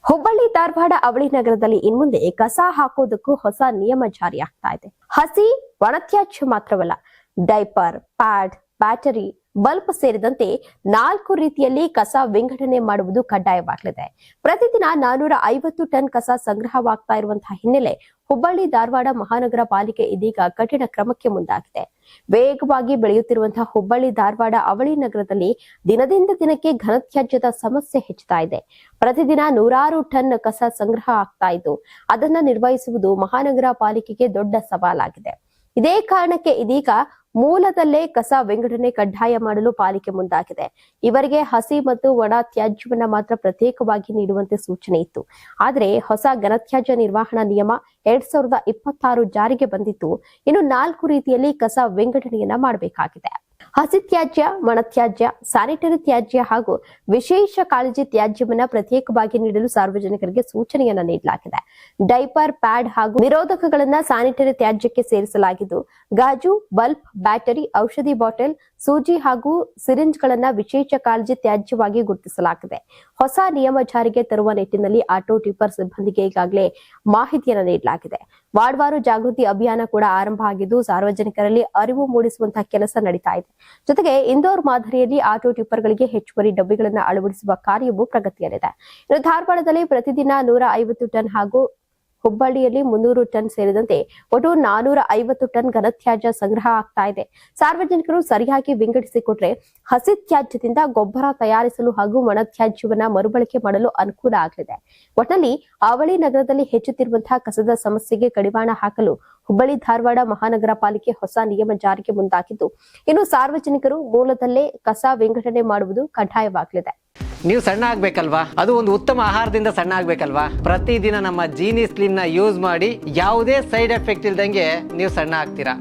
ಹುಬ್ಬಳ್ಳಿ ಧಾರವಾಡ ಅವಳಿ ನಗರದಲ್ಲಿ ಇನ್ಮುಂದೆ ಕಸ ಹಾಕೋದಕ್ಕೂ ಹೊಸ ನಿಯಮ ಜಾರಿಯಾಗ್ತಾ ಇದೆ. ಹಸಿ ಒಣತ್ಯಾಜ್ಯ ಮಾತ್ರವಲ್ಲ, ಡೈಪರ್, ಪ್ಯಾಡ್, ಬ್ಯಾಟರಿ, ಬಲ್ಬ್ ಸೇರಿದಂತೆ 4 ರೀತಿಯಲ್ಲಿ ಕಸ ವಿಂಗಡಣೆ ಮಾಡುವುದು ಕಡ್ಡಾಯವಾಗಲಿದೆ. ಪ್ರತಿದಿನ 450 ಟನ್ ಕಸ ಸಂಗ್ರಹವಾಗ್ತಾ ಇರುವಂತಹ ಹಿನ್ನೆಲೆ ಹುಬ್ಬಳ್ಳಿ ಧಾರವಾಡ ಮಹಾನಗರ ಪಾಲಿಕೆ ಇದೀಗ ಕಠಿಣ ಕ್ರಮಕ್ಕೆ ಮುಂದಾಗಿದೆ. ವೇಗವಾಗಿ ಬೆಳೆಯುತ್ತಿರುವಂತಹ ಹುಬ್ಬಳ್ಳಿ ಧಾರವಾಡ ಅವಳಿ ನಗರದಲ್ಲಿ ದಿನದಿಂದ ದಿನಕ್ಕೆ ಘನತ್ಯಾಜ್ಯದ ಸಮಸ್ಯೆ ಹೆಚ್ಚುತ್ತಾ ಇದೆ. ಪ್ರತಿದಿನ 100 ಟನ್ ಕಸ ಸಂಗ್ರಹ ಆಗ್ತಾ ಇದ್ದು ಅದನ್ನ ನಿರ್ವಹಿಸುವುದು ಮಹಾನಗರ ಪಾಲಿಕೆಗೆ ದೊಡ್ಡ ಸವಾಲಾಗಿದೆ. ಇದೇ ಕಾರಣಕ್ಕೆ ಇದೀಗ ಮೂಲದಲ್ಲೇ ಕಸ ವಿಂಗಡಣೆ ಕಡ್ಡಾಯ ಮಾಡಲು ಪಾಲಿಕೆ ಮುಂದಾಗಿದೆ. ಇವರಿಗೆ ಹಸಿ ಮತ್ತು ಒಣ ತ್ಯಾಜ್ಯವನ್ನ ಮಾತ್ರ ಪ್ರತ್ಯೇಕವಾಗಿ ನೀಡುವಂತೆ ಸೂಚನೆ ಇತ್ತು. ಆದರೆ ಹೊಸ ಘನತ್ಯಾಜ್ಯ ನಿರ್ವಹಣಾ ನಿಯಮ 2026 ಜಾರಿಗೆ ಬಂದಿದ್ದು ಇನ್ನು 4 ರೀತಿಯಲ್ಲಿ ಕಸ ವಿಂಗಡಣೆಯನ್ನ ಮಾಡಬೇಕಾಗಿದೆ. ಹಸಿ ತ್ಯಾಜ್ಯ, ಒಣತ್ಯಾಜ್ಯ, ಸ್ಯಾನಿಟರಿ ತ್ಯಾಜ್ಯ ಹಾಗೂ ವಿಶೇಷ ಕಾಳಜಿ ತ್ಯಾಜ್ಯವನ್ನ ಪ್ರತ್ಯೇಕವಾಗಿ ನೀಡಲು ಸಾರ್ವಜನಿಕರಿಗೆ ಸೂಚನೆಯನ್ನ ನೀಡಲಾಗಿದೆ. ಡೈಪರ್, ಪ್ಯಾಡ್ ಹಾಗೂ ನಿರೋಧಕಗಳನ್ನ ಸ್ಯಾನಿಟರಿ ತ್ಯಾಜ್ಯಕ್ಕೆ ಸೇರಿಸಲಾಗಿದ್ದು, ಗಾಜು, ಬಲ್ಬ್, ಬ್ಯಾಟರಿ, ಔಷಧಿ ಬಾಟಲ್, ಸೂಜಿ ಹಾಗೂ ಸಿರಿಂಜ್ಗಳನ್ನ ವಿಶೇಷ ಕಾಳಜಿ ತ್ಯಾಜ್ಯವಾಗಿ ಗುರುತಿಸಲಾಗಿದೆ. ಹೊಸ ನಿಯಮ ಜಾರಿಗೆ ತರುವ ನಿಟ್ಟಿನಲ್ಲಿ ಆಟೋ ಟಿಪ್ಪರ್ ಸಿಬ್ಬಂದಿಗೆ ಈಗಾಗಲೇ ಮಾಹಿತಿಯನ್ನು ನೀಡಲಾಗಿದೆ. ವಾರ್ಡ್ವಾರು ಜಾಗೃತಿ ಅಭಿಯಾನ ಕೂಡ ಆರಂಭ ಆಗಿದ್ದು ಸಾರ್ವಜನಿಕರಲ್ಲಿ ಅರಿವು ಮೂಡಿಸುವಂತಹ ಕೆಲಸ ನಡೀತಾ ಇದೆ. ಜೊತೆಗೆ ಇಂದೋರ್ ಮಾದರಿಯಲ್ಲಿ ಆಟೋ ಟಿಪ್ಪರ್ಗಳಿಗೆ ಹೆಚ್ಚುವರಿ ಡಬ್ಬಿಗಳನ್ನು ಅಳವಡಿಸುವ ಕಾರ್ಯವೂ ಪ್ರಗತಿಯಲ್ಲಿದೆ. ಇನ್ನು ಧಾರವಾಡದಲ್ಲಿ ಪ್ರತಿದಿನ 150 ಟನ್ ಹಾಗೂ ಹುಬ್ಬಳ್ಳಿಯಲ್ಲಿ 300 ಟನ್ ಸೇರಿದಂತೆ ಒಟ್ಟು 450 ಟನ್ ಘನತ್ಯಾಜ್ಯ ಸಂಗ್ರಹ ಆಗ್ತಾ ಇದೆ. ಸಾರ್ವಜನಿಕರು ಸರಿಯಾಗಿ ವಿಂಗಡಿಸಿಕೊಟ್ರೆ ಹಸಿ ತ್ಯಾಜ್ಯದಿಂದ ಗೊಬ್ಬರ ತಯಾರಿಸಲು ಹಾಗೂ ಒಣ ತ್ಯಾಜ್ಯವನ್ನ ಮರುಬಳಕೆ ಮಾಡಲು ಅನುಕೂಲ ಆಗಲಿದೆ. ಒಟ್ಟಿನಲ್ಲಿ ಅವಳಿ ನಗರದಲ್ಲಿ ಹೆಚ್ಚುತ್ತಿರುವಂತಹ ಕಸದ ಸಮಸ್ಯೆಗೆ ಕಡಿವಾಣ ಹಾಕಲು ಹುಬ್ಬಳ್ಳಿ ಧಾರವಾಡ ಮಹಾನಗರ ಪಾಲಿಕೆ ಹೊಸ ನಿಯಮ ಜಾರಿಗೆ ಮುಂದಾಗಿದ್ದು ಇನ್ನು ಸಾರ್ವಜನಿಕರು ಮೂಲದಲ್ಲೇ ಕಸ ವಿಂಗಡಣೆ ಮಾಡುವುದು ಕಡ್ಡಾಯವಾಗಲಿದೆ. ನೀವು ಸಣ್ಣ ಆಗ್ಬೇಕಲ್ವಾ? ಅದು ಒಂದು ಉತ್ತಮ ಆಹಾರದಿಂದ ಸಣ್ಣ ಆಗ್ಬೇಕಲ್ವಾ? ಪ್ರತಿದಿನ ನಮ್ಮ ಜೀನಿ ಸ್ಲಿಮ್ ನ ಯೂಸ್ ಮಾಡಿ ಯಾವುದೇ ಸೈಡ್ ಎಫೆಕ್ಟ್ ಇಲ್ದಂಗೆ ನೀವು ಸಣ್ಣ ಆಗ್ತೀರಾ.